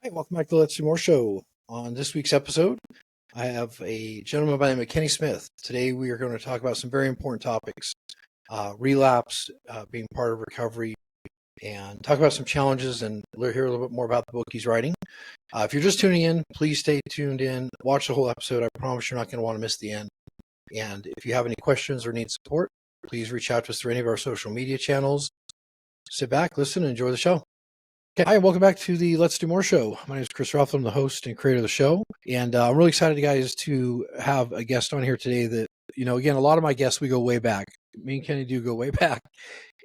Hey, welcome back to the Let's Do More show. On this week's episode, I have a gentleman by the name of Kenny Smith. Today, we are going to talk about some very important topics, relapse, being part of recovery, and talk about some challenges and hear a little bit more about the book he's writing. If you're just tuning in, please stay tuned in. Watch the whole episode. I promise you're not going to want to miss the end. And if you have any questions or need support, please reach out to us through any of our social media channels. Sit back, listen, and enjoy the show. Okay, hi, welcome back to the Let's Do More show. My name is Chris Ruflin, the host and creator of the show. And I'm really excited, guys, to have a guest on here today that, again, a lot of my guests, we go way back. Me and Kenny do go way back.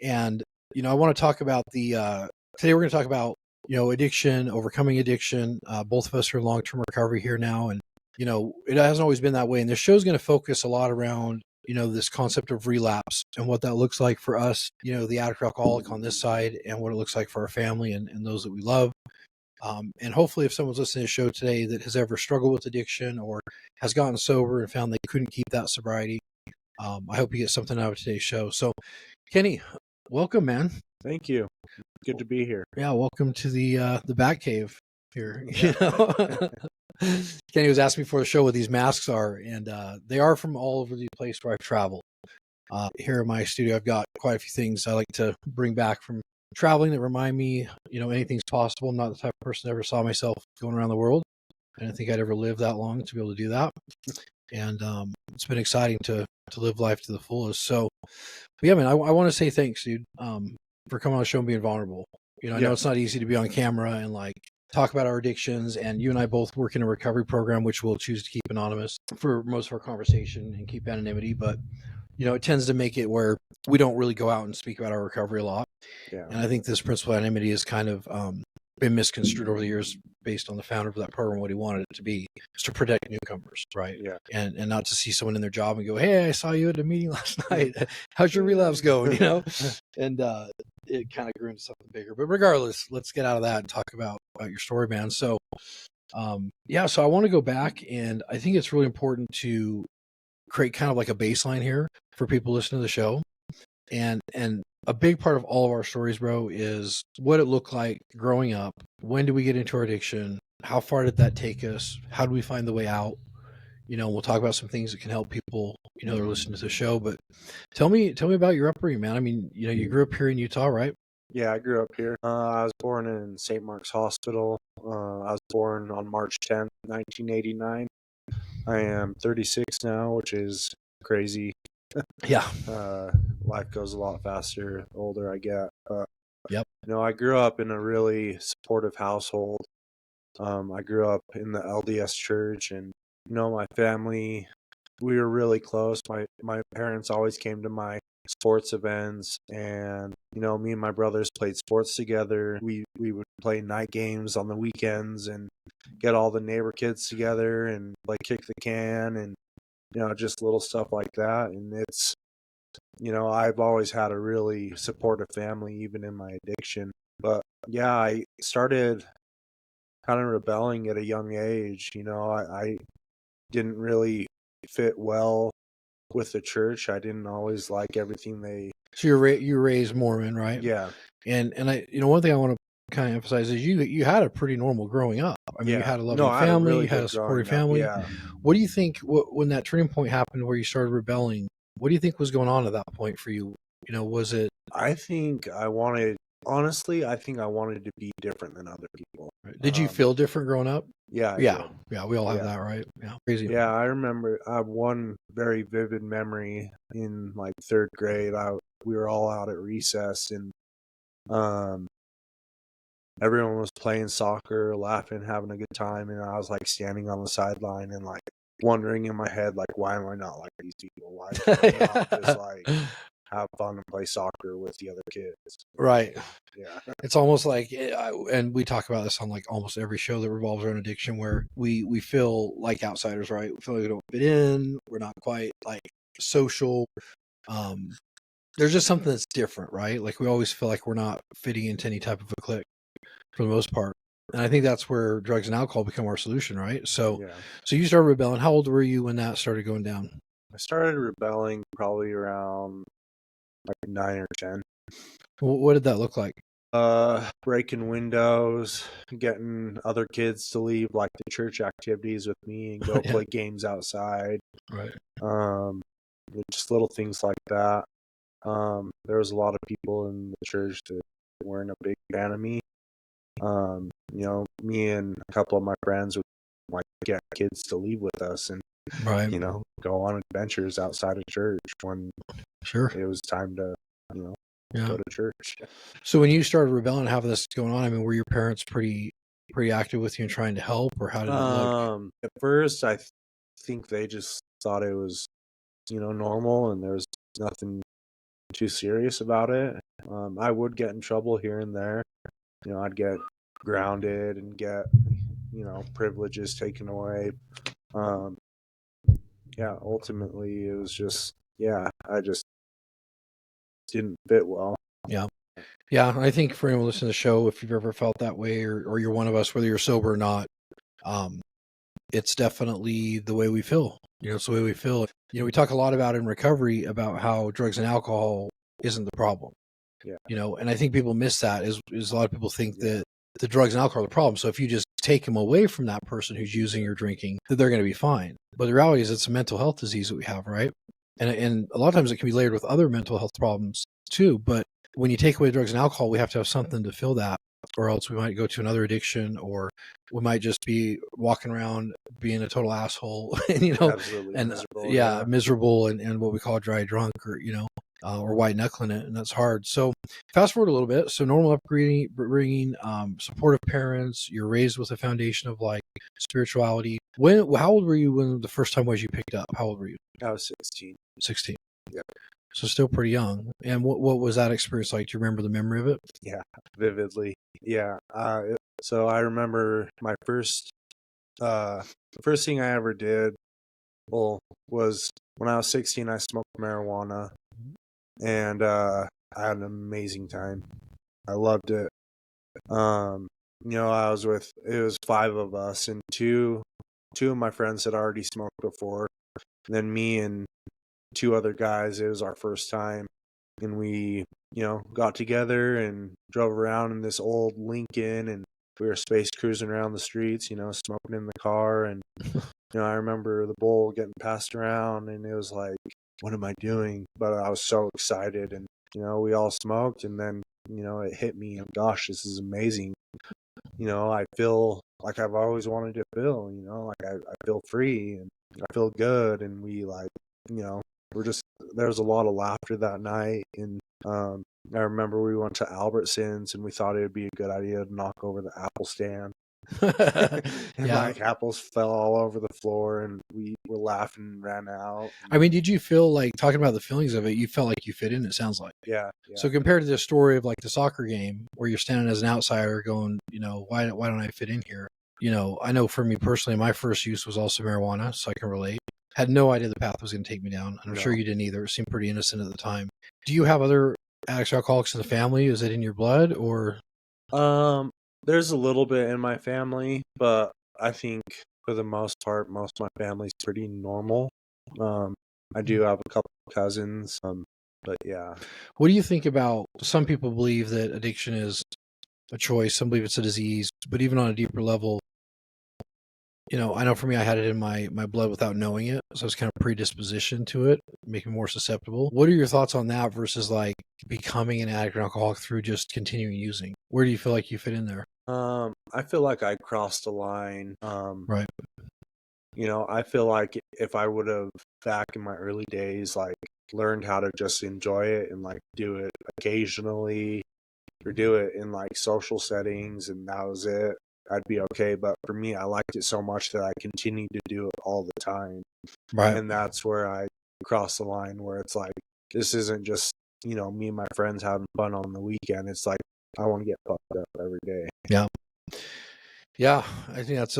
And, I want to talk about today we're going to talk about, addiction, overcoming addiction. Both of us are in long-term recovery here now. And, it hasn't always been that way. And this show is going to focus a lot around this concept of relapse and what that looks like for us, the addict or alcoholic on this side, and what it looks like for our family and those that we love. And hopefully if someone's listening to the show today that has ever struggled with addiction or has gotten sober and found they couldn't keep that sobriety, I hope you get something out of today's show. So, Kenny, welcome, man. Thank you. Good to be here. Yeah, welcome to the Batcave here. Kenny was asking me before the show what these masks are, and they are from all over the place where I've traveled. Here in my studio, I've got quite a few things I like to bring back from traveling that remind me, anything's possible. I'm not the type of person that ever saw myself going around the world. I didn't think I'd ever live that long to be able to do that. And it's been exciting to live life to the fullest. So, but yeah, man, I want to say thanks, dude, for coming on the show and being vulnerable. I know it's not easy to be on camera and talk about our addictions, and you and I both work in a recovery program, which we'll choose to keep anonymous for most of our conversation and keep anonymity. But, it tends to make it where we don't really go out and speak about our recovery a lot. Yeah. And I think this principle of anonymity has kind of been misconstrued over the years based on the founder of that program, what he wanted it to be, is to protect newcomers, right? Yeah. And not to see someone in their job and go, hey, I saw you at a meeting last night. How's your relapse going? And it kind of grew into something bigger. But regardless, let's get out of that and talk about your story, man. So, so I want to go back, and I think it's really important to create kind of like a baseline here for people listening to the show. And a big part of all of our stories, bro, is what it looked like growing up. When did we get into our addiction? How far did that take us? How do we find the way out? We'll talk about some things that can help people, that are listening to the show. But tell me about your upbringing, man. I mean, you grew up here in Utah, right? Yeah, I grew up here. I was born in St. Mark's Hospital. I was born on March 10th, 1989. I am 36 now, which is crazy. Yeah. Life goes a lot faster the older I get. Yep. I grew up in a really supportive household. I grew up in the LDS church, and my family, we were really close. My parents always came to my sports events, and me and my brothers played sports together. We would play night games on the weekends and get all the neighbor kids together and kick the can and just little stuff like that. And it's I've always had a really supportive family, even in my addiction. But yeah, I started kind of rebelling at a young age. I didn't really fit well with the church. I didn't always like everything they. So you were raised Mormon, right? Yeah. And I, one thing I want to kind of emphasize is you had a pretty normal growing up. I mean, you had a loving family, you had a supportive family. Yeah. What do you think when that turning point happened where you started rebelling? What do you think was going on at that point for you? Was it? I think I wanted to be different than other people. Did you feel different growing up? Yeah. Yeah. We all have that, right? Yeah. Crazy. Yeah. I remember I have one very vivid memory in third grade. We were all out at recess, and everyone was playing soccer, laughing, having a good time. And I was standing on the sideline and wondering in my head, why am I not like these people? Why can I not just have fun and play soccer with the other kids? Right. Yeah. It's almost like, and we talk about this on almost every show that revolves around addiction, where we feel like outsiders, right? We feel like we don't fit in. We're not quite social. There's just something that's different, right? We always feel like we're not fitting into any type of a clique for the most part. And I think that's where drugs and alcohol become our solution, right? So, So you started rebelling. How old were you when that started going down? I started rebelling probably around 9 or 10. What did that look like? breaking windows, getting other kids to leave like the church activities with me and go Yeah. play games outside. Right. Just little things like that. There was a lot of people in the church that weren't a big fan of me. Me and a couple of my friends would like get kids to leave with us and Right. go on adventures outside of church when Sure. it was time to go to church. So when you started rebelling, having this going on, I mean, were your parents pretty active with you and trying to help, or how did it look? At first, I think they just thought it was normal and there was nothing too serious about it. I would get in trouble here and there. I'd get grounded and get privileges taken away. Ultimately it was just I just didn't fit well. Yeah, I think for anyone listening to the show, if you've ever felt that way, or you're one of us, whether you're sober or not, it's definitely the way we feel. It's the way we feel. We talk a lot about in recovery about how drugs and alcohol isn't the problem. Yeah. And I think people miss that is a lot of people think that the drugs and alcohol are the problem. So if you just take them away from that person who's using or drinking, that they're going to be fine. But the reality is it's a mental health disease that we have, right? And a lot of times it can be layered with other mental health problems too. But when you take away drugs and alcohol, we have to have something to fill that, or else we might go to another addiction, or we might just be walking around being a total asshole, and Absolutely and miserable, miserable and what we call dry drunk, or white knuckling it, and that's hard. So fast forward a little bit. So normal upbringing, supportive parents, you're raised with a foundation of like spirituality. How old were you when the first time was you picked up? How old were you? I was 16. 16. Yeah. So still pretty young. And what was that experience like? Do you remember the memory of it? Yeah, vividly. Yeah. So I remember my the first thing I ever did, was when I was 16. I smoked marijuana, and I had an amazing time. I loved it. It was 5 of us, and two of my friends had already smoked before. And then me and 2 other guys, it was our first time. And we, got together and drove around in this old Lincoln, and we were space cruising around the streets, smoking in the car. And, I remember the bowl getting passed around, and it was like, what am I doing? But I was so excited, and, we all smoked, and then, it hit me, and gosh, this is amazing. I feel like I've always wanted to feel, like I feel free and I feel good. And we there was a lot of laughter that night. And I remember we went to Albertsons, and we thought it would be a good idea to knock over the Apple stand. And like apples fell all over the floor, and we were laughing and ran out. I mean, did you feel like, talking about the feelings of it, you felt like you fit in, it sounds like? Yeah. So compared to the story of like the soccer game where you're standing as an outsider going, why don't I fit in here? I know for me personally, my first use was also marijuana, so I can relate. Had no idea the path was going to take me down. I'm sure you didn't either. It seemed pretty innocent at the time. Do you have other addicts or alcoholics in the family? Is it in your blood, or? There's a little bit in my family, but I think for the most part, most of my family's pretty normal. I do have a couple of cousins, but yeah. What do you think about, some people believe that addiction is a choice, some believe it's a disease, but even on a deeper level, I know for me, I had it in my blood without knowing it, so I was kind of predispositioned to it, making me more susceptible. What are your thoughts on that versus like becoming an addict or alcoholic through just continuing using? Where do you feel like you fit in there? I feel like I crossed a line. Right. I feel like if I would have, back in my early days, like learned how to just enjoy it and like do it occasionally or do it in like social settings, and that was it, I'd be okay. But for me, I liked it so much that I continued to do it all the time. Right. And that's where I cross the line, where it's like, this isn't just, me and my friends having fun on the weekend. It's like, I want to get fucked up every day. Yeah. Yeah. I think that's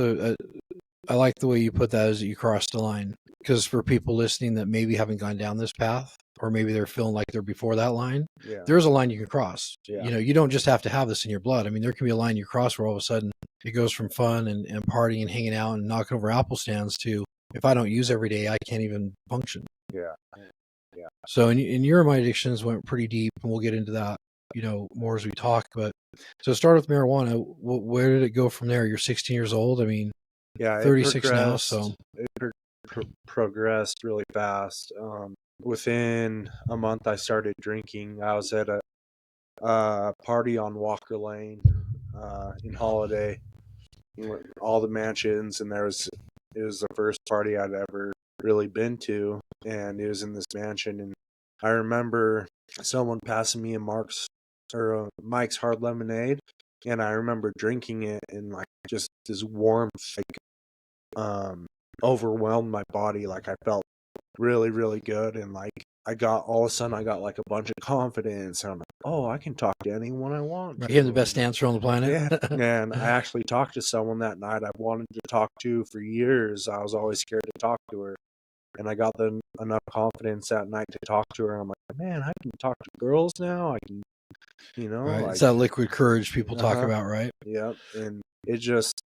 I like the way you put that, is that you crossed the line. Because for people listening that maybe haven't gone down this path, or maybe they're feeling like they're before that line, there's a line you can cross. Yeah. You don't just have to have this in your blood. I mean, there can be a line you cross where all of a sudden it goes from fun and partying and hanging out and knocking over apple stands to, if I don't use every day, I can't even function. Yeah. So in your and my addictions went pretty deep, and we'll get into that, more as we talk. But So start with marijuana. Where did it go from there? You're 16 years old. I mean, Yeah, 36 now. So it progressed really fast. Within a month, I started drinking. I was at a party on Walker Lane in Holiday, all the mansions, and it was the first party I'd ever really been to, and it was in this mansion. And I remember someone passing me Mike's Hard Lemonade, and I remember drinking it, and like just this warmth overwhelmed my body. Like I felt really, really good, and like all of a sudden I got like a bunch of confidence, and I'm like, oh, I can talk to anyone I want. Right. You're the best dancer on the planet. Yeah. And I actually talked to someone that night I've wanted to talk to for years. I was always scared to talk to her, and I got enough confidence that night to talk to her. I'm like, man, I can talk to girls now. I can, right. like, it's that liquid courage people talk about, right? Yep. And it just,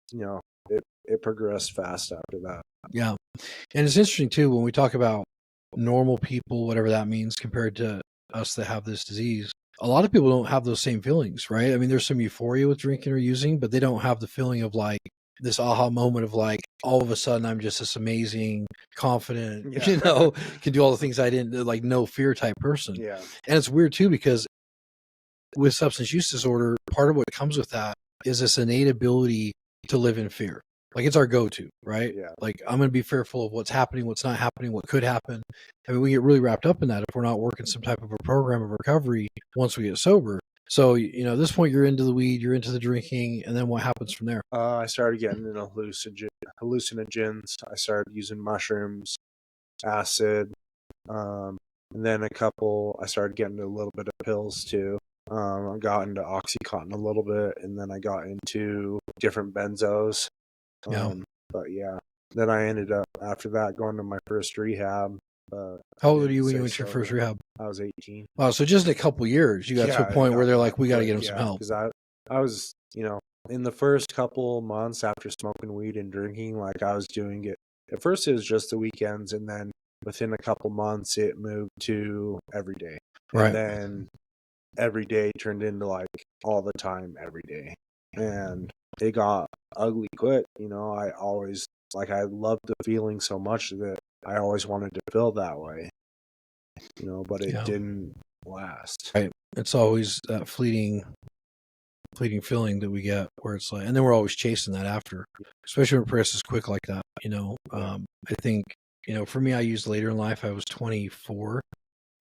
it progressed fast after that. Yeah. And it's interesting too, when we talk about normal people, whatever that means, compared to us that have this disease, a lot of people don't have those same feelings, right? I mean, there's some euphoria with drinking or using, but they don't have the feeling of like this aha moment of like, all of a sudden I'm just this amazing, confident, can do all the things I didn't, like no fear type person. Yeah. And it's weird too, because with substance use disorder, part of what comes with that is this innate ability to live in fear. Like it's our go-to, right? Yeah. Like I'm going to be fearful of what's happening, what's not happening, what could happen. I mean, we get really wrapped up in that if we're not working some type of a program of recovery once we get sober. So, at this point you're into the weed, you're into the drinking, and then what happens from there? I started getting into hallucinogens. I started using mushrooms, acid, and then I started getting a little bit of pills too. I got into Oxycontin a little bit, and then I got into different benzos. But yeah, then I ended up after that going to my first rehab. How old were you when you went to your first rehab? I was 18. Wow, so just in a couple years, you got to a point where they're like, we got to get him some help. Because I was, in the first couple months after smoking weed and drinking, like I was doing it. At first, it was just the weekends, and then within a couple months, it moved to every day. Right. And then every day turned into like all the time, every day. And it got ugly quick. I loved the feeling so much that I always wanted to feel that way. But it didn't last. Right. It's always that fleeting feeling that we get where it's like, and then we're always chasing that after, especially when it progresses quick like that. I think, for me, I used later in life. I was 24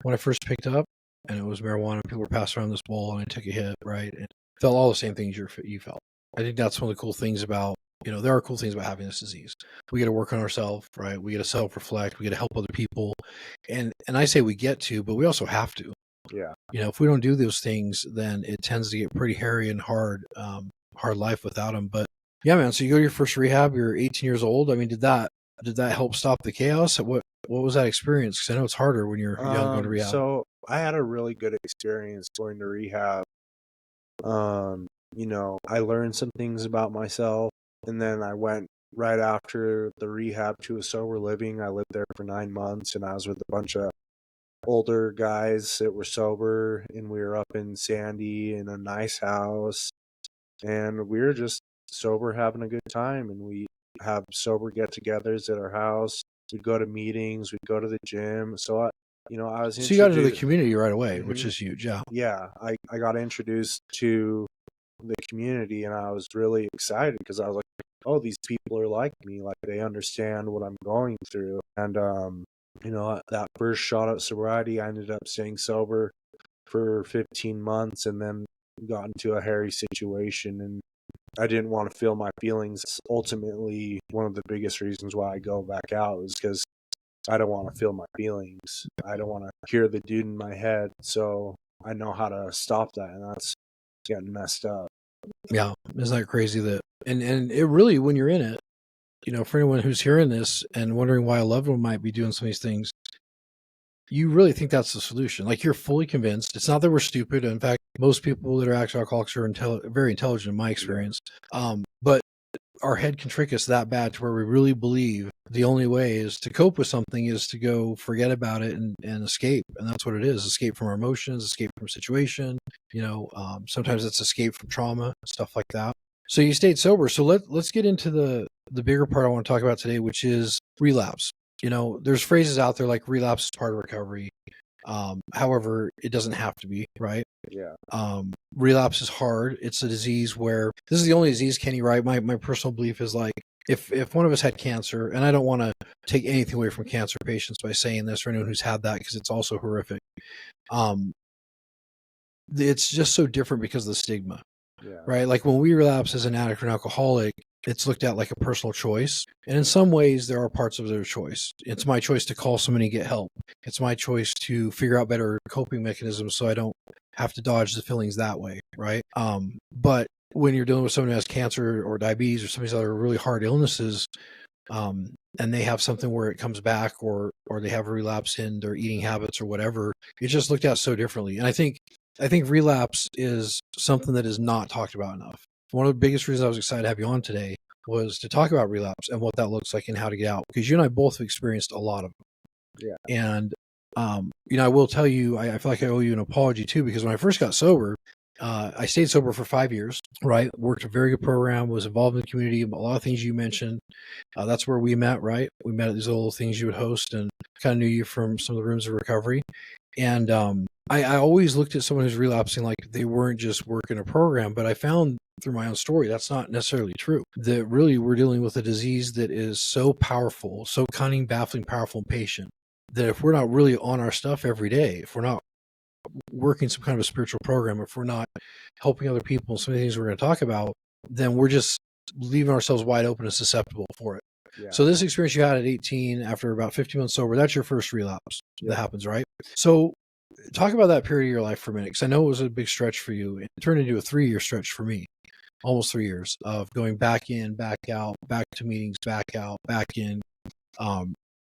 when I first picked up, and it was marijuana. People were passing around this bowl, and I took a hit, right? And felt all the same things you felt. I think that's one of the cool things about, there are cool things about having this disease. We got to work on ourselves, right? We got to self-reflect. We got to help other people. And I say we get to, but we also have to. Yeah. If we don't do those things, then it tends to get pretty hairy and hard life without them. But yeah, man. So you go to your first rehab, you're 18 years old. I mean, did that help stop the chaos? What was that experience? Because I know it's harder when you're young going to rehab. So I had a really good experience going to rehab. I learned some things about myself, and then I went right after the rehab to a sober living. I lived there for 9 months, and I was with a bunch of older guys that were sober, and we were up in Sandy in a nice house, and we were just sober having a good time, and we have sober get-togethers at our house. We'd go to meetings, we'd go to the gym. So I was so you got into the community right away, which is huge. Yeah, I got introduced to the community, and I was really excited because I was like, oh, these people are like me, like they understand what I'm going through. And that first shot at sobriety, I ended up staying sober for 15 months, and then got into a hairy situation, and I didn't want to feel my feelings. Ultimately, one of the biggest reasons why I go back out is because I don't want to feel my feelings. I don't want to hear the dude in my head. So I know how to stop that, and that's getting messed up. Yeah, isn't that crazy that, and it really, when you're in it, for anyone who's hearing this and wondering why a loved one might be doing some of these things, you really think that's the solution. Like, you're fully convinced. It's not that we're stupid. In fact, most people that are actual alcoholics are very intelligent in my experience. But our head can trick us that bad to where we really believe the only way is to cope with something is to go forget about it and escape. And that's what it is. Escape from our emotions, escape from a situation, sometimes it's escape from trauma, stuff like that. So you stayed sober. So let's get into the bigger part I want to talk about today, which is relapse. There's phrases out there like relapse is part of recovery. However, it doesn't have to be, right? Yeah. Relapse is hard. It's a disease where this is the only disease, Kenny, right? My personal belief is like, if one of us had cancer, and I don't want to take anything away from cancer patients by saying this or anyone who's had that, because it's also horrific. It's just so different because of the stigma, right? Like when we relapse as an addict or an alcoholic, it's looked at like a personal choice. And in some ways, there are parts of their choice. It's my choice to call somebody and get help. It's my choice to figure out better coping mechanisms so I don't have to dodge the feelings that way, right? But when you're dealing with someone who has cancer or diabetes or some of these other really hard illnesses, and they have something where it comes back or they have a relapse in their eating habits or whatever, it's just looked at so differently. And I think relapse is something that is not talked about enough. One of the biggest reasons I was excited to have you on today was to talk about relapse and what that looks like and how to get out, because you and I both have experienced a lot of them. Yeah. And, I will tell you, I feel like I owe you an apology too, because when I first got sober, I stayed sober for 5 years, right? Worked a very good program, was involved in the community, a lot of things you mentioned. That's where we met, right? We met at these little things you would host and kind of knew you from some of the rooms of recovery. And I always looked at someone who's relapsing like they weren't just working a program, but I found through my own story that's not necessarily true. That really we're dealing with a disease that is so powerful, so cunning, baffling, powerful, and patient, that if we're not really on our stuff every day, if we're not working some kind of a spiritual program, if we're not helping other people, some of the things we're going to talk about, then we're just leaving ourselves wide open and susceptible for it. Yeah. So this experience you had at 18, after about 15 months sober, that's your first relapse that happens, right? So talk about that period of your life for a minute, because I know it was a big stretch for you. It turned into a 3-year stretch for me, almost 3 years of going back in, back out, back to meetings, back out, back in.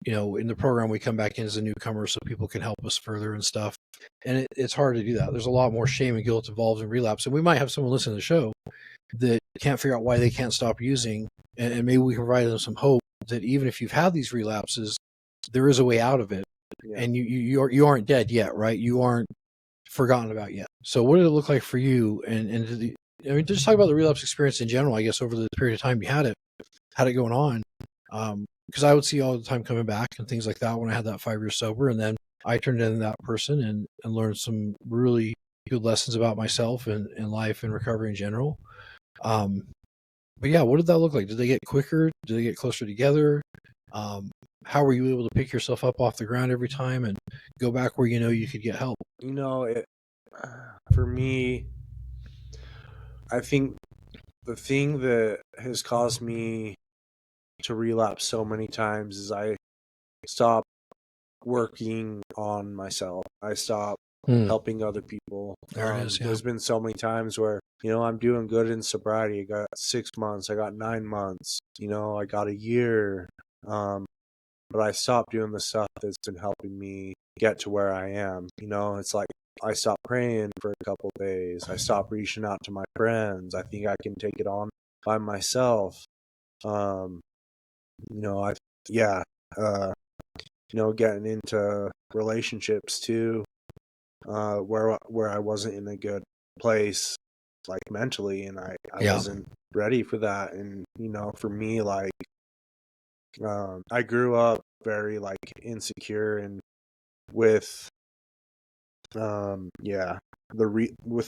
In the program, we come back in as a newcomer so people can help us further and stuff. And it's hard to do that. There's a lot more shame and guilt involved in relapse. And we might have someone listen to the show that can't figure out why they can't stop using. And maybe we can provide them some hope that even if you've had these relapses, there is a way out of it. Yeah. And you aren't dead yet, right? You aren't forgotten about yet. So what did it look like for you? And just talk about the relapse experience in general, I guess, over the period of time you had it going on. Because I would see all the time coming back and things like that when I had that 5 years sober. And then I turned into that person and learned some really good lessons about myself and life and recovery in general. But yeah, what did that look like? Did they get quicker? Did they get closer together? How were you able to pick yourself up off the ground every time and go back where you could get help? For me, I think the thing that has caused me to relapse so many times is I stopped working on myself. I stopped helping other people. There it is. Yeah. There's been so many times where, I'm doing good in sobriety. I got 6 months. I got 9 months. I got a year. But I stopped doing the stuff that's been helping me get to where I am. It's like I stopped praying for a couple of days. I stopped reaching out to my friends. I think I can take it on by myself. Getting into relationships too, where I wasn't in a good place, like mentally, and I wasn't ready for that. And for me, like, I grew up very like insecure and with with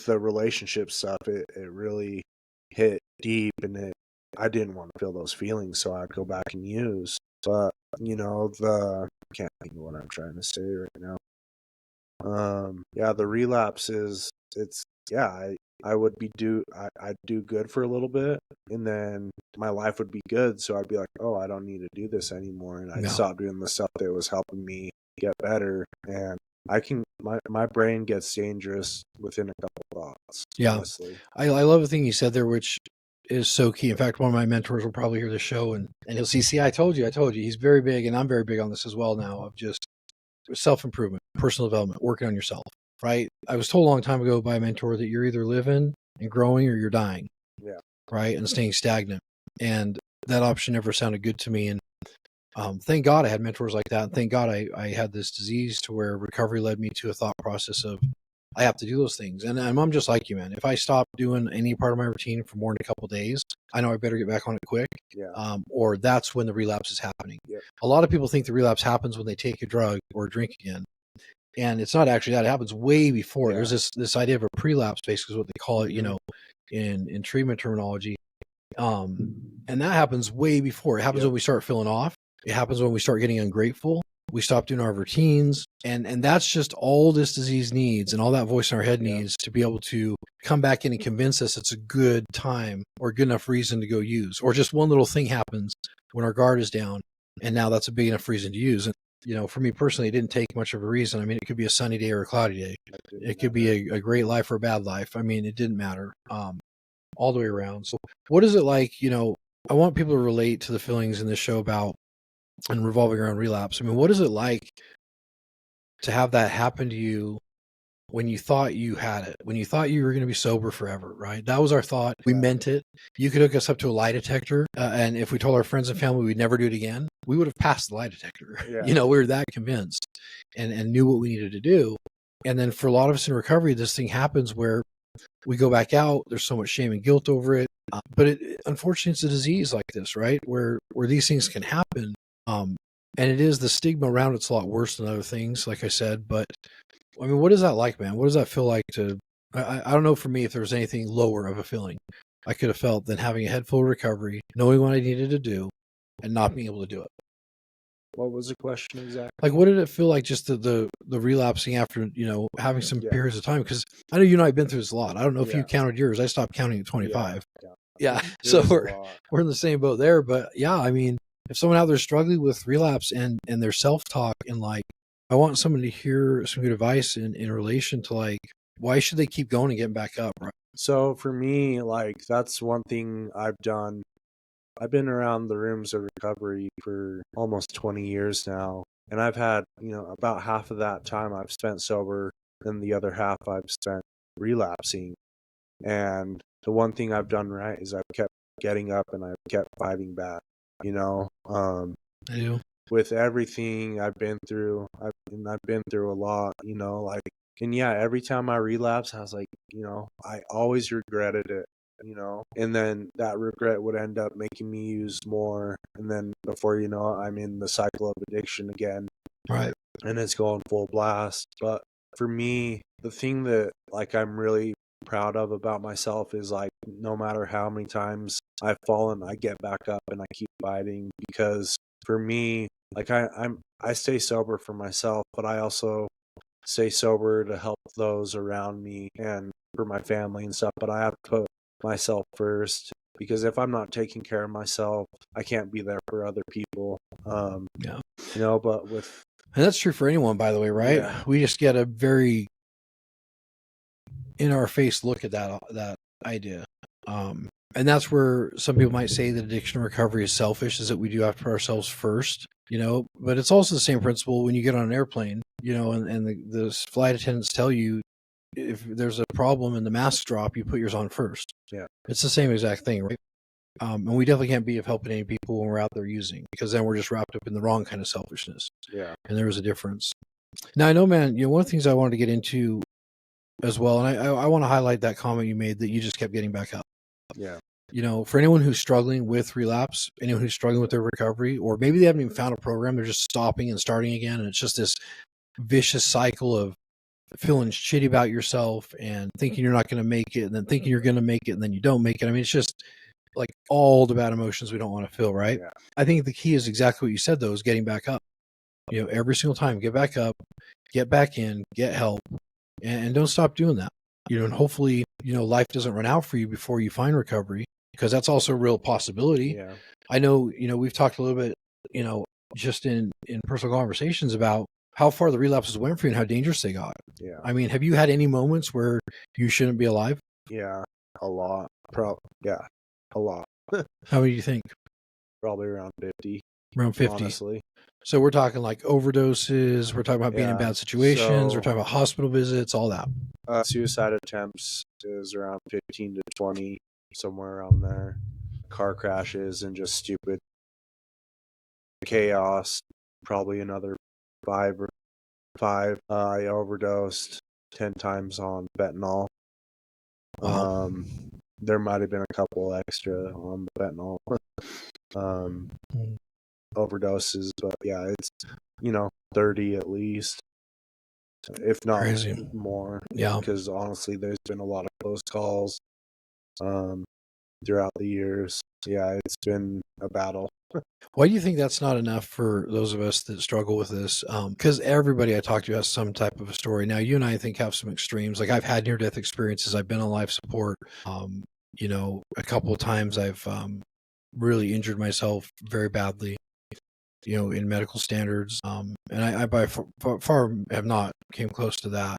the relationship stuff, it really hit deep, and I didn't want to feel those feelings, so I'd go back and use. But I can't think of what I'm trying to say right now. The relapse is I'd do good for a little bit, and then my life would be good, so I'd be like, oh, I don't need to do this anymore, and I'd stop doing the stuff that was helping me get better. And my brain gets dangerous within a couple thoughts. Yeah, honestly. I love the thing you said there, which is so key. In fact, one of my mentors will probably hear the show and he'll see, I told you. He's very big, and I'm very big on this as well now, of just self-improvement, personal development, working on yourself, right? I was told a long time ago by a mentor that you're either living and growing or you're dying. Yeah. Right. And staying stagnant. And that option never sounded good to me. And thank God I had mentors like that. And thank God I had this disease to where recovery led me to a thought process of, I have to do those things. And I'm just like you, man. If I stop doing any part of my routine for more than a couple of days, I know I better get back on it quick. Yeah. Or that's when the relapse is happening. Yep. A lot of people think the relapse happens when they take a drug or drink again. And it's not actually that. It happens way before. Yeah. There's this idea of a prelapse, basically is what they call it, you know, in treatment terminology. And that happens way before. It happens when we start feeling off. It happens when we start getting ungrateful. We stop doing our routines. And that's just all this disease needs, and all that voice in our head needs to be able to come back in and convince us it's a good time or a good enough reason to go use. Or just one little thing happens when our guard is down, and now that's a big enough reason to use. And, you know, for me personally, it didn't take much of a reason. I mean, it could be a sunny day or a cloudy day. It could be a great life or a bad life. I mean, it didn't matter all the way around. So what is it like, you know, I want people to relate to the feelings in this show about and revolving around relapse. I mean, what is it like to have that happen to you when you thought you had it, when you thought you were going to be sober forever, right? That was our thought. We meant it. You could hook us up to a lie detector. And if we told our friends and family we'd never do it again, we would have passed the lie detector. You know, we were that convinced and knew what we needed to do. And then for a lot of us in recovery, this thing happens where we go back out. There's so much shame and guilt over it. But unfortunately, it's a disease like this, right? Where these things can happen. And it is, the stigma around it's a lot worse than other things, like I said. But I mean, what is that like, man? What does that feel like to, I don't know for me if there was anything lower of a feeling I could have felt than having a head full of recovery, knowing what I needed to do and not being able to do it. What was the question exactly? Like, what did it feel like just the relapsing after, you know, having some periods of time? Because I know you and I have been through this a lot. I don't know if you counted yours. I stopped counting at 25. Yeah. So we're in the same boat there. But yeah, I mean, if someone out there struggling with relapse and their self-talk, and like, I want someone to hear some good advice in relation to, like, why should they keep going and getting back up, right? So for me, like, that's one thing I've done. I've been around the rooms of recovery for almost 20 years now. And I've had, you know, about half of that time I've spent sober, and the other half I've spent relapsing. And the one thing I've done right is I've kept getting up and I've kept fighting back, you know. I do. With everything I've been through, I've been through a lot, you know, like, and yeah, every time I relapse, I was like, you know, I always regretted it, you know, and then that regret would end up making me use more. And then before you know it, I'm in the cycle of addiction again. Right. And it's going full blast. But for me, the thing that, like, I'm really proud of about myself is, like, no matter how many times I've fallen, I get back up and I keep fighting. Because for me, like, I stay sober for myself, but I also stay sober to help those around me and for my family and stuff. But I have to put myself first, because if I'm not taking care of myself, I can't be there for other people. You know, but with, and that's true for anyone, by the way, right? Yeah. We just get a very in our face look at that idea. And that's where some people might say that addiction recovery is selfish, is that we do have to put ourselves first, you know, but it's also the same principle when you get on an airplane, you know, and the flight attendants tell you if there's a problem and the masks drop, you put yours on first. Yeah. It's the same exact thing, right? And we definitely can't be of helping any people when we're out there using, because then we're just wrapped up in the wrong kind of selfishness. Yeah. And there was a difference. Now, I know, man, you know, one of the things I wanted to get into as well, and I want to highlight that comment you made that you just kept getting back up. Yeah. You know, for anyone who's struggling with relapse, anyone who's struggling with their recovery, or maybe they haven't even found a program, they're just stopping and starting again. And it's just this vicious cycle of feeling shitty about yourself and thinking you're not going to make it, and then thinking you're going to make it, and then you don't make it. I mean, it's just like all the bad emotions we don't want to feel, right? Yeah. I think the key is exactly what you said, though, is getting back up. You know, every single time, get back up, get back in, get help, and don't stop doing that. You know, and hopefully, you know, life doesn't run out for you before you find recovery, because that's also a real possibility. Yeah. I know, you know, we've talked a little bit, you know, just in personal conversations about how far the relapses went for you and how dangerous they got. Yeah. I mean, have you had any moments where you shouldn't be alive? Yeah, a lot. Yeah, a lot. How many do you think? Probably around 50. Around 50. Honestly. So we're talking like overdoses. We're talking about being in bad situations. We're talking about hospital visits, all that. Suicide attempts is around 15 to 20, somewhere around there. car crashes and just stupid chaos. Probably another five. I overdosed 10 times on fentanyl. Wow. There might have been a couple extra on the fentanyl overdoses, but yeah, it's 30 at least, if not Crazy. more. Yeah. Because honestly, there's been a lot of close calls throughout the years. Yeah, it's been a battle. Why do you think that's not enough for those of us that struggle with this? Because everybody I talk to has some type of a story. Now, you and I think have some extremes. Like I've had near-death experiences. I've been on life support. A couple of times I've really injured myself very badly, in medical standards. And I by far have not came close to that,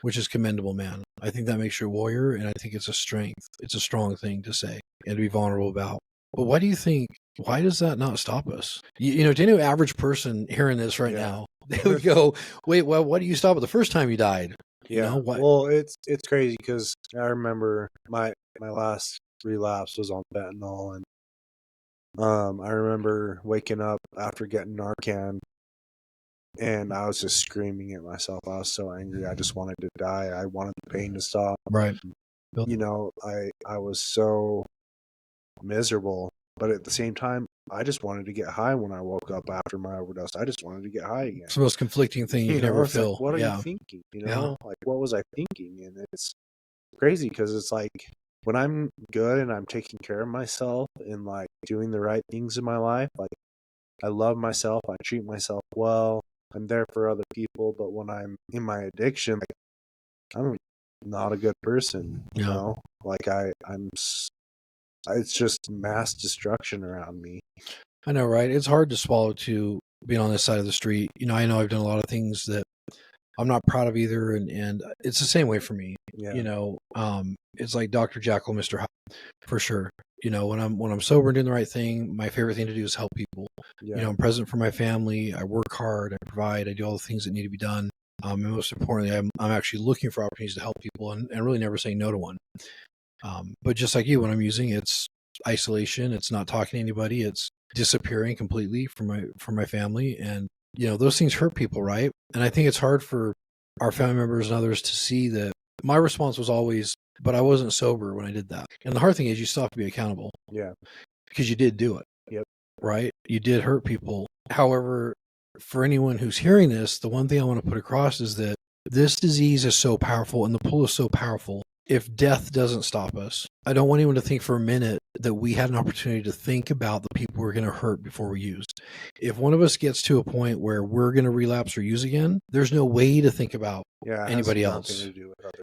which is commendable, man. I think that makes you a warrior, and I think it's a strength. It's a strong thing to say and to be vulnerable about. But why do you think? Why does that not stop us? To any average person hearing this right now, they would go, "Wait, well, why do you stop it the first time you died?" Yeah. What? Well, it's crazy because I remember my last relapse was on fentanyl, and I remember waking up after getting Narcan, and I was just screaming at myself. I was so angry. I just wanted to die. I wanted the pain to stop. Right. I was so miserable, but at the same time, I just wanted to get high when I woke up after my overdose. I just wanted to get high again. It's the most conflicting thing you can ever feel. Like, what are you thinking? Like, what was I thinking? And it's crazy because it's like when I'm good and I'm taking care of myself and like doing the right things in my life, like I love myself, I treat myself well, I'm there for other people. But when I'm in my addiction, like, I'm not a good person, like it's just mass destruction around me. I know, right? It's hard to swallow to being on this side of the street. I know I've done a lot of things that I'm not proud of either, and it's the same way for me. Yeah. It's like Dr. Jekyll, Mr. Hyde, for sure. When I'm sober and doing the right thing, my favorite thing to do is help people. Yeah. I'm present for my family. I work hard. I provide. I do all the things that need to be done. And most importantly, I'm actually looking for opportunities to help people and really never saying no to one. But just like you, when I'm using, it's isolation. It's not talking to anybody. It's disappearing completely from my family. And, those things hurt people, right? And I think it's hard for our family members and others to see that. My response was always, but I wasn't sober when I did that. And the hard thing is you still have to be accountable. Yeah. Because you did do it. Yep. Right? You did hurt people. However, for anyone who's hearing this, the one thing I want to put across is that this disease is so powerful and the pull is so powerful. If death doesn't stop us, I don't want anyone to think for a minute that we had an opportunity to think about the people we're going to hurt before we use. If one of us gets to a point where we're going to relapse or use again, there's no way to think about anybody else.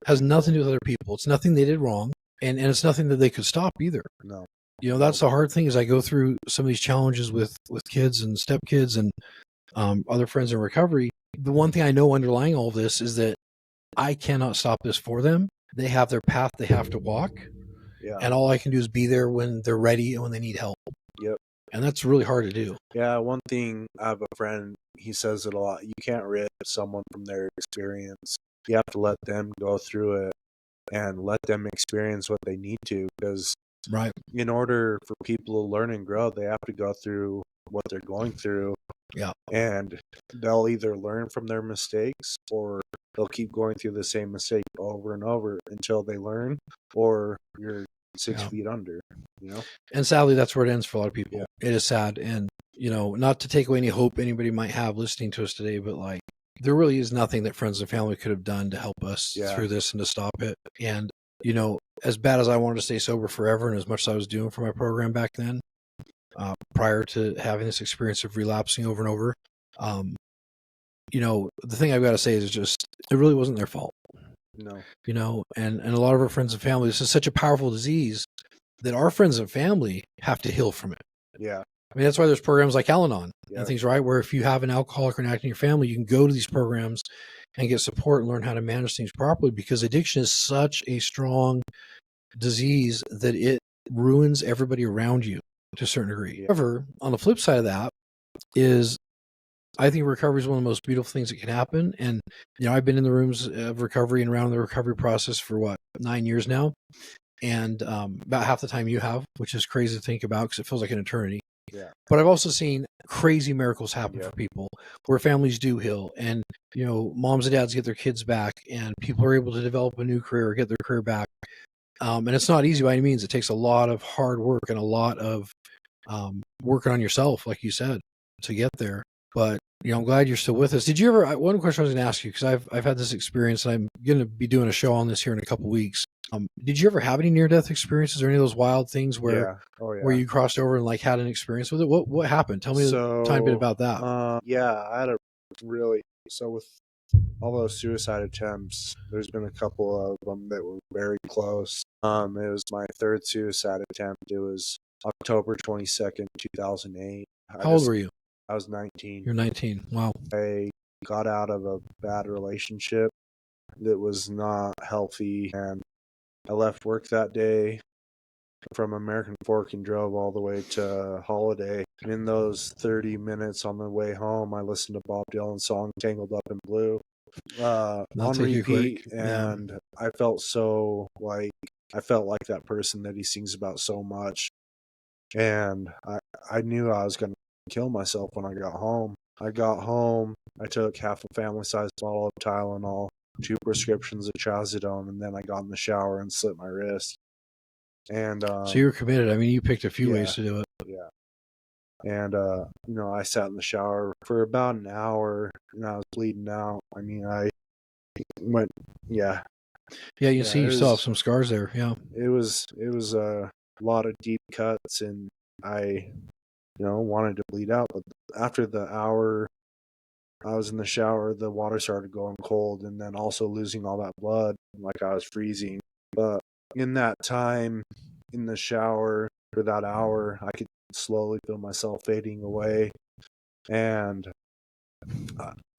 Has nothing to do with other people. It's nothing they did wrong, and it's nothing that they could stop either. No. That's the hard thing. As I go through some of these challenges with kids and stepkids and other friends in recovery, the one thing I know underlying all of this is that I cannot stop this for them. They have their path they have to walk. Yeah. And all I can do is be there when they're ready and when they need help. Yep. And that's really hard to do. Yeah. One thing, I have a friend, he says it a lot. You can't rip someone from their experience. You have to let them go through it and let them experience what they need to, because in order for people to learn and grow, they have to go through what they're going through. Yeah. And they'll either learn from their mistakes or they'll keep going through the same mistake over and over until they learn, or you're 6 feet under, And sadly, that's where it ends for a lot of people. Yeah. It is sad. And, not to take away any hope anybody might have listening to us today, but like, there really is nothing that friends and family could have done to help us through this and to stop it. And, as bad as I wanted to stay sober forever and as much as I was doing for my program back then, prior to having this experience of relapsing over and over, the thing I've got to say is just, it really wasn't their fault. No. And a lot of our friends and family, this is such a powerful disease that our friends and family have to heal from it. Yeah. I mean, that's why there's programs like Al-Anon and things, right? Where if you have an alcoholic or an addict in your family, you can go to these programs and get support and learn how to manage things properly, because addiction is such a strong disease that it ruins everybody around you to a certain degree. Yeah. However, on the flip side of that is, I think recovery is one of the most beautiful things that can happen. And, I've been in the rooms of recovery and around the recovery process for 9 years now. and about half the time you have, which is crazy to think about because it feels like an eternity. Yeah. But I've also seen crazy miracles happen Yeah. for people where families do heal, and moms and dads get their kids back, and people are able to develop a new career or get their career back. And it's not easy by any means. It takes a lot of hard work and a lot of working on yourself, like you said, to get there. But I'm glad you're still with us. Did you ever? One question I was going to ask you, because I've had this experience, and I'm going to be doing a show on this here in a couple weeks. Did you ever have any near-death experiences or any of those wild things where where you crossed over and like had an experience with it? What happened? Tell me a tiny bit about that. I had a with all those suicide attempts, there's been a couple of them that were very close. It was my third suicide attempt. It was October 22nd, 2008. How old were you? I was 19. You're 19. Wow. I got out of a bad relationship that was not healthy, and I left work that day from American Fork and drove all the way to Holiday. And in those 30 minutes on the way home, I listened to Bob Dylan's song "Tangled Up in Blue" on repeat, and I felt like that person that he sings about so much. And I knew I was going to kill myself when I got home. I got home, I took half a family-sized bottle of Tylenol, 2 prescriptions of Trazodone, and then I got in the shower and slit my wrist. And so you were committed. I mean, you picked a few ways to do it. Yeah. And I sat in the shower for about an hour, and I was bleeding out. I mean, I went, yeah. Yeah, you see yourself some scars there. Yeah. It was a lot of deep cuts, and I wanted to bleed out. But after the hour I was in the shower, the water started going cold, and then also losing all that blood, like I was freezing. But in that time in the shower for that hour, I could slowly feel myself fading away, and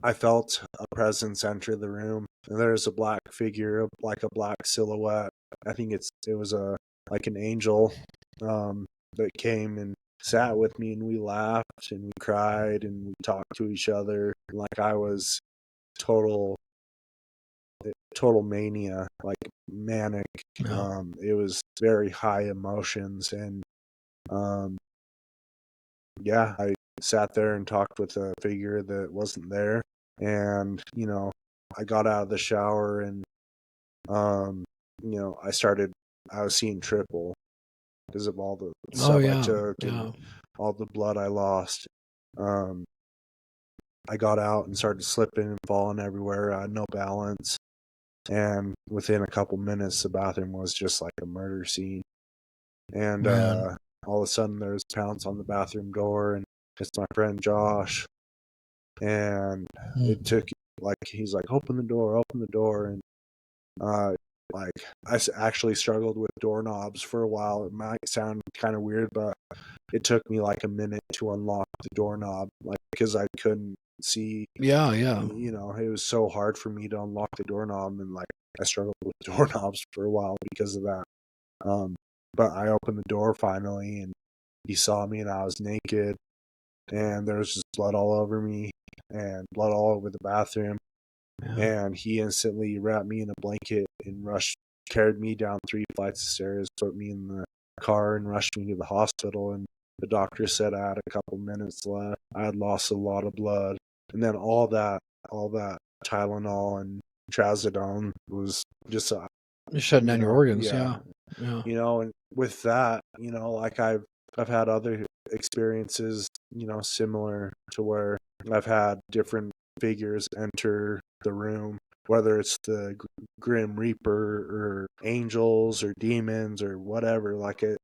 I felt a presence enter the room. And there's a black figure, like a black silhouette. I think it was like an angel that came and sat with me, and we laughed and we cried and we talked to each other like I was total mania, like manic. Yeah. It was very high emotions, and I sat there and talked with a figure that wasn't there. And I got out of the shower, and I was seeing triple because of all the stuff I took and all the blood I lost. I got out and started slipping and falling everywhere. I had no balance. And within a couple minutes, the bathroom was just like a murder scene. And all of a sudden, there's pounce on the bathroom door, and it's my friend Josh. And it took, he's like, open the door. And I actually struggled with doorknobs for a while. It might sound kind of weird, but it took me like a minute to unlock the doorknob, because I couldn't see. Yeah. It was so hard for me to unlock the doorknob, and I struggled with doorknobs for a while because of that. But I opened the door finally, and he saw me, and I was naked, and there was just blood all over me and blood all over the bathroom. Yeah. And he instantly wrapped me in a blanket and carried me down 3 flights of stairs, put me in the car, and rushed me to the hospital. And the doctor said I had a couple minutes left. I had lost a lot of blood, and then all that Tylenol and Trazodone was just shutting down your organs. Yeah. And with that, I've had other experiences, similar to where I've had different figures enter the room, whether it's the Grim Reaper or angels or demons or whatever.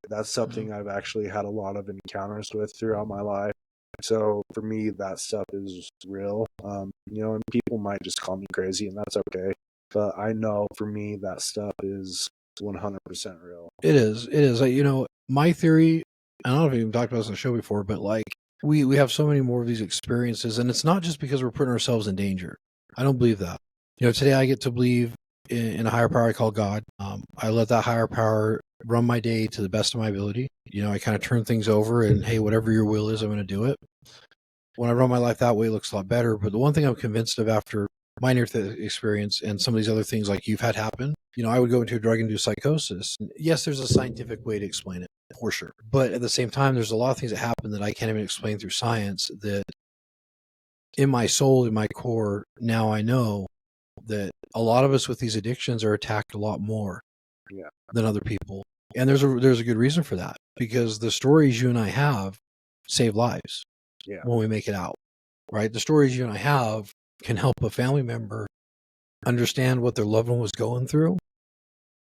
That's something I've actually had a lot of encounters with throughout my life. So for me, that stuff is real. And people might just call me crazy, and that's okay. But I know for me, that stuff is 100% real. It is. My theory, I don't know if we've talked about this on the show before, but we have so many more of these experiences, and it's not just because we're putting ourselves in danger. I don't believe that. Today I get to believe in a higher power I call God. I let that higher power run my day to the best of my ability. I kind of turn things over, and hey, whatever your will is, I'm going to do it. When I run my life that way, it looks a lot better. But the one thing I'm convinced of after my near-death experience and some of these other things like you've had happen I would go into a drug-induced psychosis. Yes, there's a scientific way to explain it, for sure. But at the same time, there's a lot of things that happen that I can't even explain through science that in my soul, in my core, now I know that a lot of us with these addictions are attacked a lot more than other people. And there's a good reason for that, because the stories you and I have save lives when we make it out, right? The stories you and I have can help a family member understand what their loved one was going through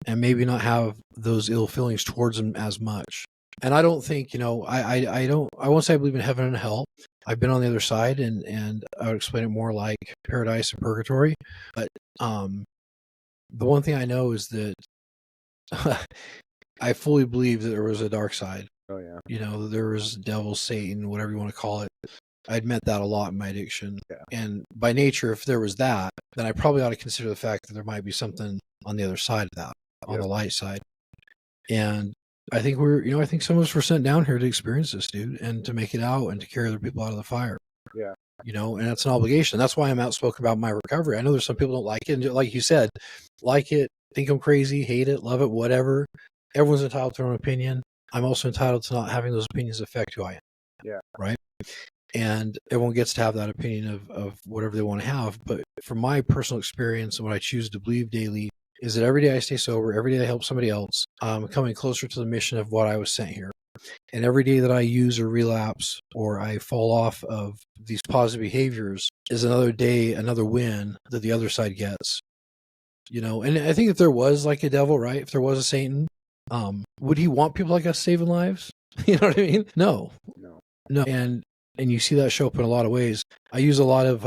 and maybe not have those ill feelings towards them as much. And I don't think, I won't say I believe in heaven and hell. I've been on the other side, and I would explain it more like paradise and purgatory. But the one thing I know is that I fully believe that there was a dark side. Oh, yeah. There was devil, Satan, whatever you want to call it. I'd met that a lot in my addiction. Yeah. And by nature, if there was that, then I probably ought to consider the fact that there might be something on the other side of that, on the light side. And I think I think some of us were sent down here to experience this, dude, and to make it out and to carry other people out of the fire. Yeah. And that's an obligation. That's why I'm outspoken about my recovery. I know there's some people don't like it. And like you said, like it, think I'm crazy, hate it, love it, whatever. Everyone's entitled to their own opinion. I'm also entitled to not having those opinions affect who I am. Yeah. Right. And everyone gets to have that opinion of whatever they want to have. But from my personal experience and what I choose to believe daily is that every day I stay sober, every day I help somebody else, I'm coming closer to the mission of what I was sent here. And every day that I use or relapse or I fall off of these positive behaviors is another day, another win that the other side gets. And I think if there was like a devil, right? If there was a Satan, would he want people like us saving lives? You know what I mean? No. And you see that show up in a lot of ways. I use a lot of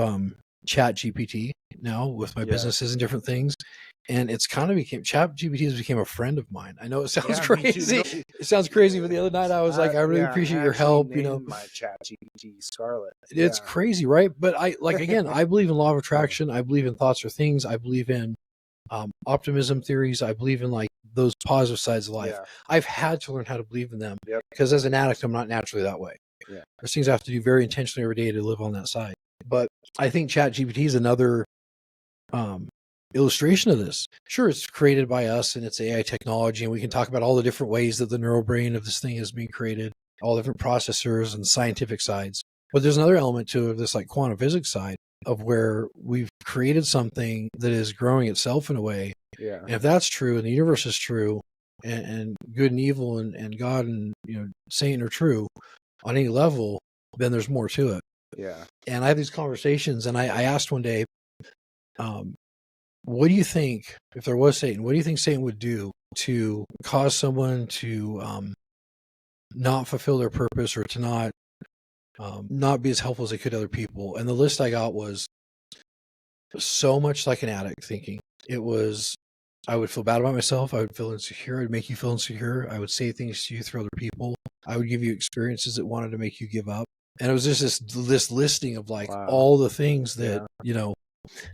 Chat GPT now with my businesses and different things. And it's kind of Chat GPT has become a friend of mine. I know it sounds crazy. It sounds crazy, but the other night I was like, I really appreciate your help. My Chat GPT Scarlet. It's crazy, right? But I believe in law of attraction. I believe in thoughts are things. I believe in optimism theories. I believe in like those positive sides of life. I've had to learn how to believe in them because as an addict, I'm not naturally that way. There's things I have to do very intentionally every day to live on that side. But I think Chat GPT is another illustration of this. Sure, it's created by us and it's AI technology, and we can talk about all the different ways that the neural brain of this thing is being created, all different processors and scientific sides. But there's another element to this like quantum physics side of where we've created something that is growing itself in a way. Yeah. And if that's true and the universe is true and good and evil and God and Satan are true on any level, then there's more to it. Yeah. And I have these conversations, and I asked one day, what do you think, if there was Satan, what do you think Satan would do to cause someone to not fulfill their purpose or to not be as helpful as they could to other people? And the list I got was so much like an addict thinking. It was, I would feel bad about myself. I would feel insecure. I'd make you feel insecure. I would say things to you through other people. I would give you experiences that wanted to make you give up. And it was just this listing of like all the things that,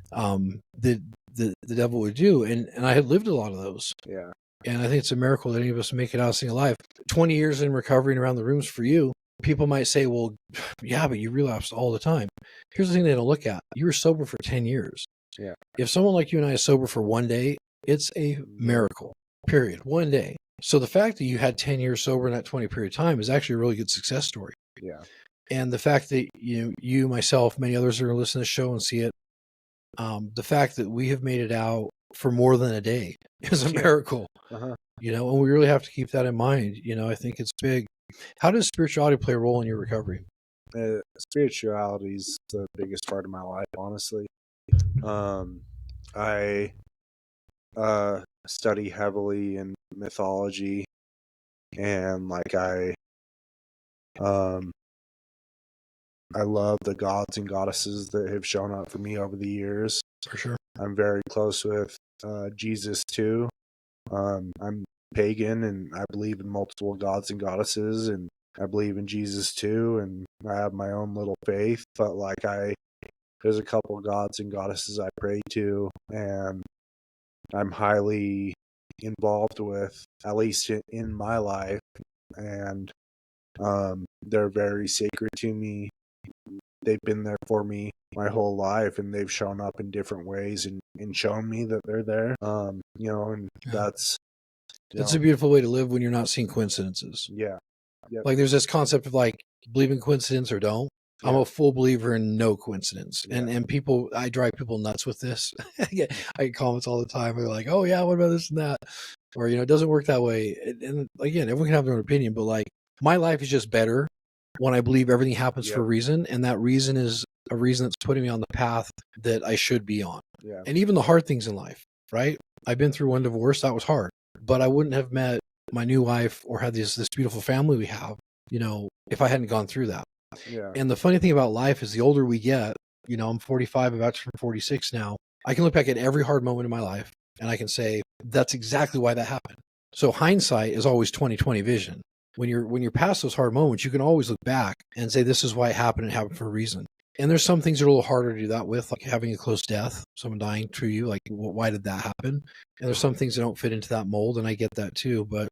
the devil would do. And I had lived a lot of those. Yeah. And I think it's a miracle that any of us make it out single alive. 20 years in recovery and around the rooms for you, people might say, well, yeah, but you relapsed all the time. Here's the thing they don't look at. You were sober for 10 years. Yeah. If someone like you and I is sober for one day, it's a miracle, period. One day. So the fact that you had 10 years sober in that 20 period of time is actually a really good success story. Yeah. And the fact that you, myself, many others are going to listen to the show and see it, the fact that we have made it out for more than a day is a miracle. And we really have to keep that in mind. I think it's big. How does spirituality play a role in your recovery? Spirituality is the biggest part of my life, honestly. I study heavily in mythology, and like I love the gods and goddesses that have shown up for me over the years. For sure. I'm very close with Jesus too. I'm pagan and I believe in multiple gods and goddesses, and I believe in Jesus too, and I have my own little faith, but like there's a couple of gods and goddesses I pray to, and I'm highly involved with, at least in my life, and they're very sacred to me. they've been there for me my whole life, and they've shown up in different ways and shown me that they're there. And that's It's a beautiful way to live when you're not seeing coincidences. Yeah. Yep. Like there's this concept of like believe in coincidence or don't. I'm a full believer in no coincidence. And I drive people nuts with this. I get comments all the time. They're like, oh yeah, what about this and that? Or, it doesn't work that way. And again, everyone can have their own opinion, but like my life is just better when I believe everything happens for a reason. And that reason is a reason that's putting me on the path that I should be on. Yeah. And even the hard things in life, right? I've been through one divorce. That was hard, but I wouldn't have met my new wife or had this beautiful family we have, if I hadn't gone through that. Yeah. And the funny thing about life is the older we get, I'm 45, about to turn 46 now. I can look back at every hard moment in my life and I can say, that's exactly why that happened. So hindsight is always 20/20 vision. When you're past those hard moments, you can always look back and say, this is why it happened. It happened for a reason. And there's some things that are a little harder to do that with, like having a close death, someone dying to you, like, why did that happen? And there's some things that don't fit into that mold, and I get that too. But,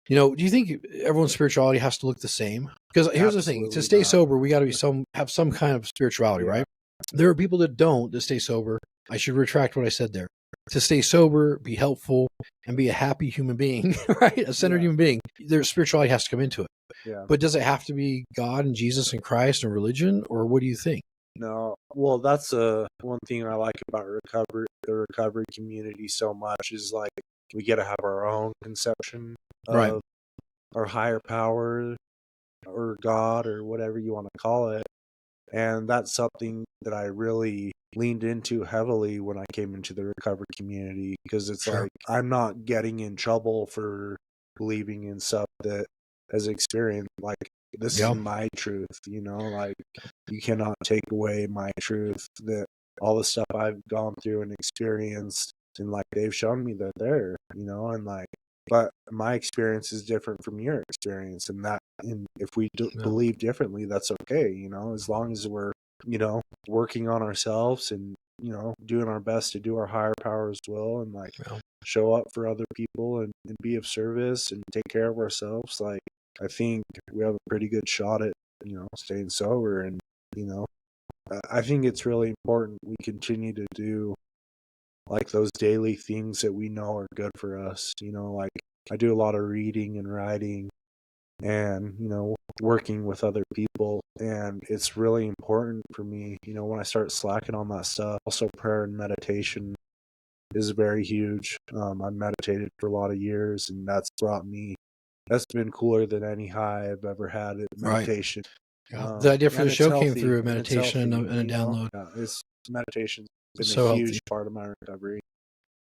do you think everyone's spirituality has to look the same? Because here's the thing, to stay sober, we got to have some kind of spirituality, right? There are people that don't, that stay sober. I should retract what I said there. To stay sober, be helpful, and be a happy human being, right? A centered human being. Their spirituality has to come into it. Yeah. But does it have to be God and Jesus and Christ and religion, or what do you think? No. Well, that's one thing I like about the recovery community so much is like we get to have our own conception of our higher power or God or whatever you want to call it. And that's something that I really leaned into heavily when I came into the recovery community, because it's like I'm not getting in trouble for believing in stuff that has experienced. Like, this is my truth, like you cannot take away my truth, that all the stuff I've gone through and experienced, and like they've shown me that they're, and like, but my experience is different from your experience, and if we believe differently, that's okay, as long as we're, working on ourselves and, doing our best to do our higher power's will, and like show up for other people and be of service and take care of ourselves. Like, I think we have a pretty good shot at, staying sober. And, I think it's really important we continue to do like those daily things that we know are good for us. Like I do a lot of reading and writing and, working with other people. And it's really important for me, when I start slacking on that stuff. Also, prayer and meditation is very huge. I've meditated for a lot of years, and that's been cooler than any high I've ever had at meditation. Right. The idea for the show came through a meditation and a download. Meditation's been a huge part of my recovery.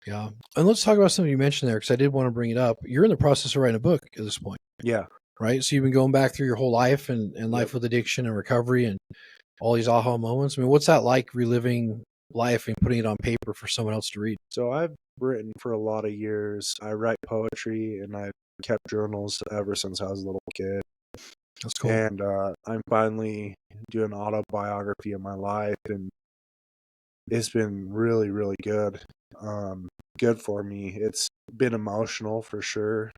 Yeah. And let's talk about something you mentioned there, because I did want to bring it up. You're in the process of writing a book at this point. Yeah. Right? So you've been going back through your whole life and life with addiction and recovery and all these aha moments. I mean, what's that like, reliving life and putting it on paper for someone else to read? So I've written for a lot of years. I write poetry, and I've kept journals ever since I was a little kid. That's cool. And I'm finally doing an autobiography of my life, and it's been really, really good. Good for me. It's been emotional for sure.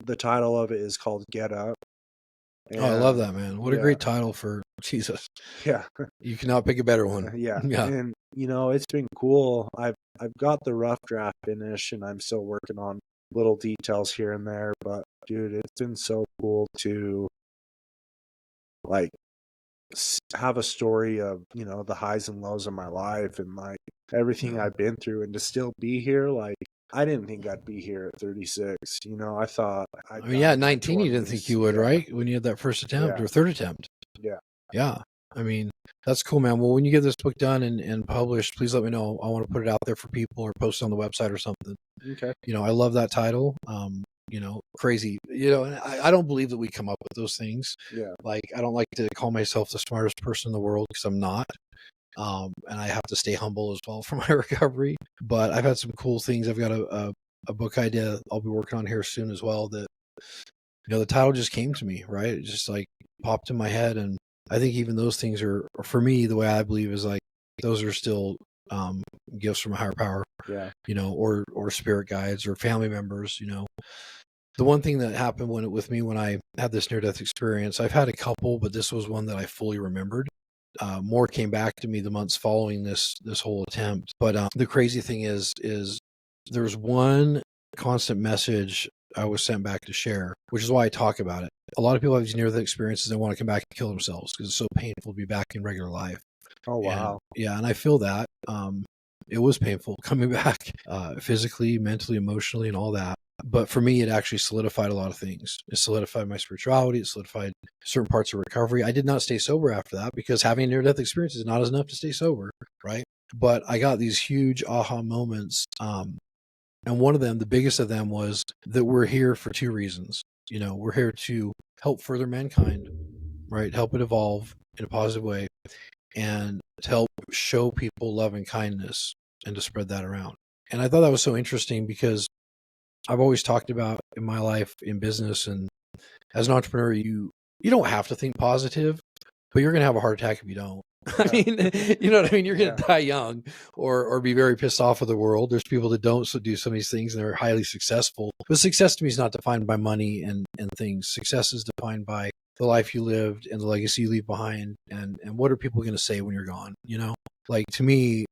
The title of it is called Get Up. And, I love that, man. What a great title for Jesus. Yeah. You cannot pick a better one. Yeah. And, it's been cool. I've got the rough draft finished, and I'm still working on little details here and there. But, dude, it's been so cool to, like, have a story of, the highs and lows of my life and, like, everything I've been through, and to still be here. Like, I didn't think I'd be here at 36. I thought. At 19, you didn't think you would, right? When you had that first attempt or third attempt. Yeah. Yeah. I mean, that's cool, man. Well, when you get this book done and published, please let me know. I want to put it out there for people or post it on the website or something. Okay. I love that title. Crazy. And I don't believe that we come up with those things. Yeah. Like, I don't like to call myself the smartest person in the world, because I'm not. And I have to stay humble as well for my recovery. But I've had some cool things. I've got a book idea I'll be working on here soon as well, that, the title just came to me, right? It just like popped in my head. And I think even those things are, for me, the way I believe is like, those are still gifts from a higher power, or spirit guides or family members, The one thing that happened with me when I had this near-death experience, I've had a couple, but this was one that I fully remembered. More came back to me the months following this whole attempt. But the crazy thing is there's one constant message I was sent back to share, which is why I talk about it. A lot of people have these near-death experiences. They want to come back and kill themselves because it's so painful to be back in regular life. Oh, wow. And I feel that. It was painful coming back physically, mentally, emotionally, and all that. But for me, it actually solidified a lot of things. It solidified my spirituality. It solidified certain parts of recovery. I did not stay sober after that because having a near-death experience is not enough to stay sober, right? But I got these huge aha moments. And one of them, the biggest of them, was that we're here for two reasons. We're here to help further mankind, right? Help it evolve in a positive way, and to help show people love and kindness and to spread that around. And I thought that was so interesting because I've always talked about in my life, in business, and as an entrepreneur, you don't have to think positive, but you're going to have a heart attack if you don't. I mean, you know what I mean? You're going to die young or be very pissed off with the world. There's people that don't do some of these things and they're highly successful. But success to me is not defined by money and things. Success is defined by the life you lived and the legacy you leave behind. And what are people going to say when you're gone? Like to me,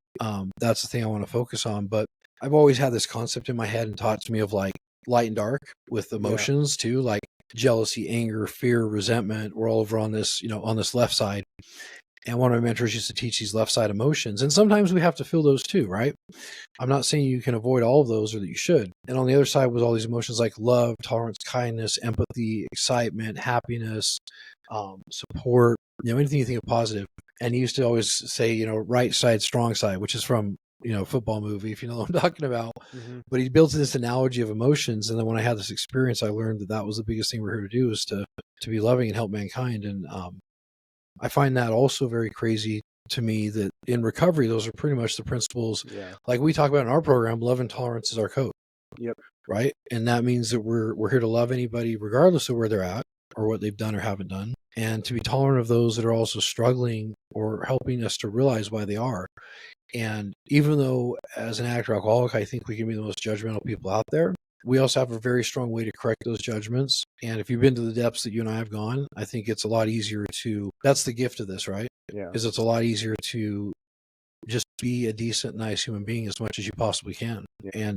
that's the thing I want to focus on. But I've always had this concept in my head and taught to me of like light and dark with emotions too, like jealousy, anger, fear, resentment. We're all over on this, on this left side. And one of my mentors used to teach these left side emotions. And sometimes we have to feel those too, right? I'm not saying you can avoid all of those or that you should. And on the other side was all these emotions like love, tolerance, kindness, empathy, excitement, happiness, support, anything you think of positive. And he used to always say, right side, strong side, which is from, a football movie, if you know what I'm talking about. Mm-hmm. But he built this analogy of emotions. And then when I had this experience, I learned that was the biggest thing we're here to do, is to be loving and help mankind. And, I find that also very crazy to me that in recovery, those are pretty much the principles. Yeah. Like we talk about in our program, love and tolerance is our code. Yep. Right. And that means that we're here to love anybody regardless of where they're at or what they've done or haven't done, and to be tolerant of those that are also struggling or helping us to realize why they are. And even though as an active alcoholic, I think we can be the most judgmental people out there, we also have a very strong way to correct those judgments. And if you've been to the depths that you and I have gone, I think it's a lot easier that's the gift of this, right? Yeah. Is it's a lot easier to just be a decent, nice human being as much as you possibly can. Yeah.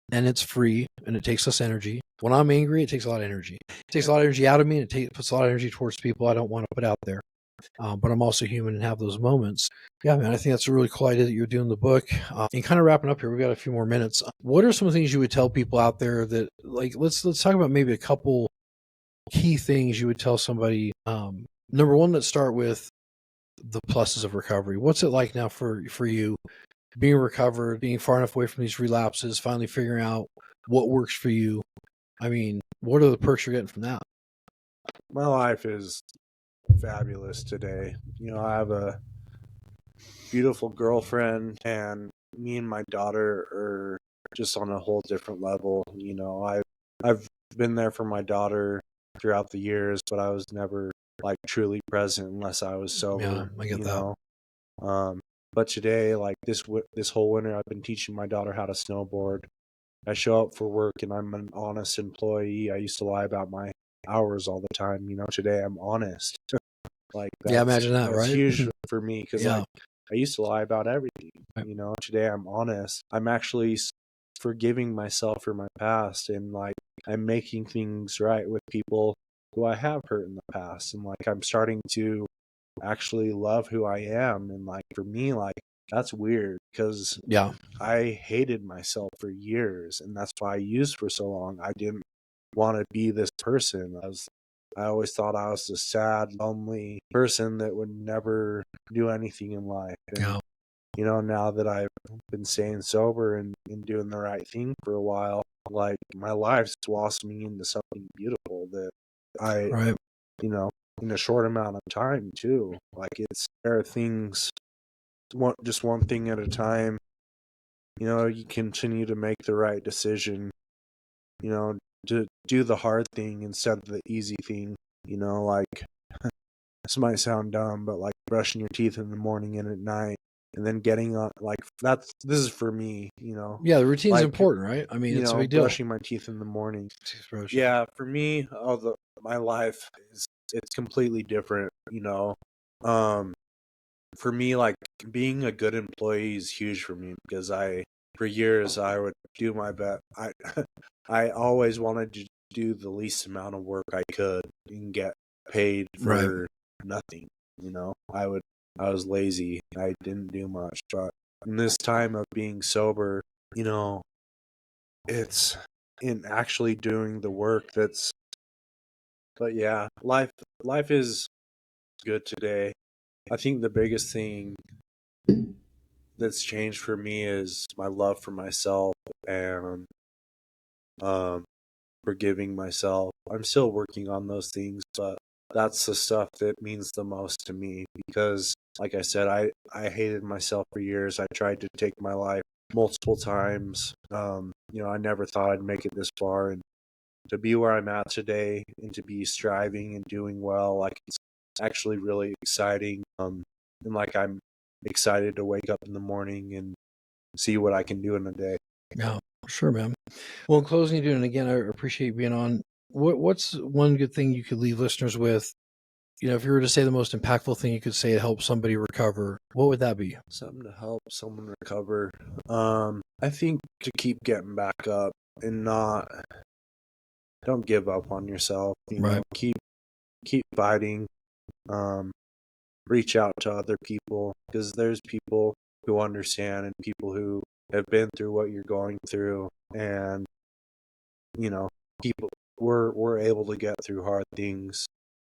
And it's free and it takes less energy. When I'm angry, it takes a lot of energy. It takes a lot of energy out of me, and it puts a lot of energy towards people I don't want to put out there. But I'm also human and have those moments. Yeah, man, I think that's a really cool idea that you're doing the book. And kind of wrapping up here, we've got a few more minutes. What are some things you would tell people out there that, like, let's talk about maybe a couple key things you would tell somebody. Number one, let's start with the pluses of recovery. What's it like now for you, being recovered, being far enough away from these relapses, finally figuring out what works for you? I mean, what are the perks you're getting from that? My life is fabulous today. I have a beautiful girlfriend, and me and my daughter are just on a whole different level. I've been there for my daughter throughout the years, but I was never like truly present unless I was sober. Yeah, I get that. But today, like this whole winter, I've been teaching my daughter how to snowboard. I show up for work and I'm an honest employee. I used to lie about my hours all the time. Today I'm honest. Like imagine that, that's right? huge for me because I used to lie about everything. Today I'm honest. I'm actually forgiving myself for my past, and like I'm making things right with people who I have hurt in the past, and like I'm starting to actually love who I am. And like for me, like that's weird because I hated myself for years, and that's why I used for so long. I didn't want to be this person. I always thought I was a sad, lonely person that would never do anything in life. And, now that I've been staying sober and doing the right thing for a while, like my life's blossoming into something beautiful that I, in a short amount of time too. Like there are things, just one thing at a time. You continue to make the right decision, to do the hard thing instead of the easy thing. Like this might sound dumb, but like brushing your teeth in the morning and at night, and then getting on, like, this is for me, Yeah, the routine's like, important, right? I mean, it's a big deal. brushing my teeth in the morning. Toothbrush. Yeah, for me, my life it's completely different, for me, like, being a good employee is huge for me because for years I would do my best. I always wanted to do the least amount of work I could and get paid for nothing. I was lazy. I didn't do much, but in this time of being sober, it's in actually doing the work but yeah, life is good today. I think the biggest thing that's changed for me is my love for myself and um forgiving myself. I'm still working on those things, but that's the stuff that means the most to me because, like I said, I hated myself for years. I tried to take my life multiple times. I never thought I'd make it this far, and to be where I'm at today and to be striving and doing well, like, it's actually really exciting. And like, I'm excited to wake up in the morning and see what I can do in a day. Yeah, sure, man. Well, in closing, and again, I appreciate you being on. What's one good thing you could leave listeners with? If you were to say the most impactful thing you could say to help somebody recover, what would that be? Something to help someone recover. I think to keep getting back up and don't give up on yourself. Right. Keep fighting. Reach out to other people because there's people who understand and people who have been through what you're going through, and people we're able to get through hard things,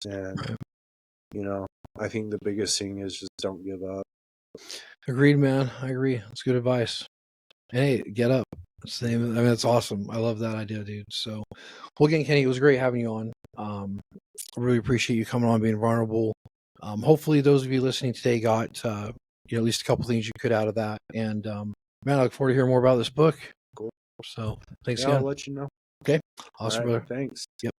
and I think the biggest thing is just don't give up. Agreed, man. I agree. That's good advice. And hey, get up. That's awesome. I love that idea, dude. So, well, again, Kenny, it was great having you on. I really appreciate you coming on, being vulnerable. Hopefully, those of you listening today got at least a couple things you could out of that. And man, I look forward to hearing more about this book. Cool. So, thanks Yeah, again. I'll let you know. Okay. Awesome, All right, brother. thanks. Yep.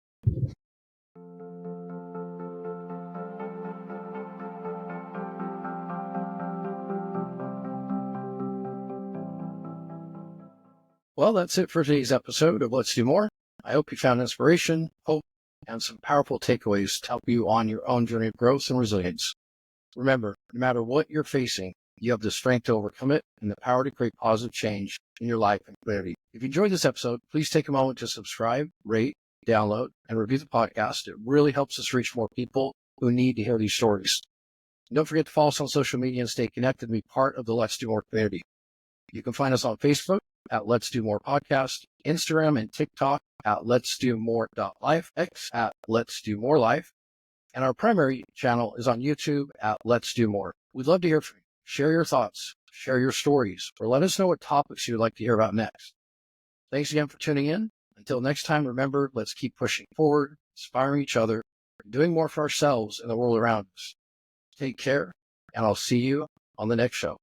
Well, that's it for today's episode of Let's Do More. I hope you found inspiration, hope, and some powerful takeaways to help you on your own journey of growth and resilience. Remember, no matter what you're facing, you have the strength to overcome it and the power to create positive change in your life and clarity. If you enjoyed this episode, please take a moment to subscribe, rate, download, and review the podcast. It really helps us reach more people who need to hear these stories. And don't forget to follow us on social media and stay connected and be part of the Let's Do More community. You can find us on Facebook at Let's Do More Podcast, Instagram and TikTok at Let's Do More.life, X at Let's Do More Life, and our primary channel is on YouTube at Let's Do More. We'd love to hear from you. Share your thoughts, share your stories, or let us know what topics you would like to hear about next. Thanks again for tuning in. Until next time, remember, let's keep pushing forward, inspiring each other, and doing more for ourselves and the world around us. Take care, and I'll see you on the next show.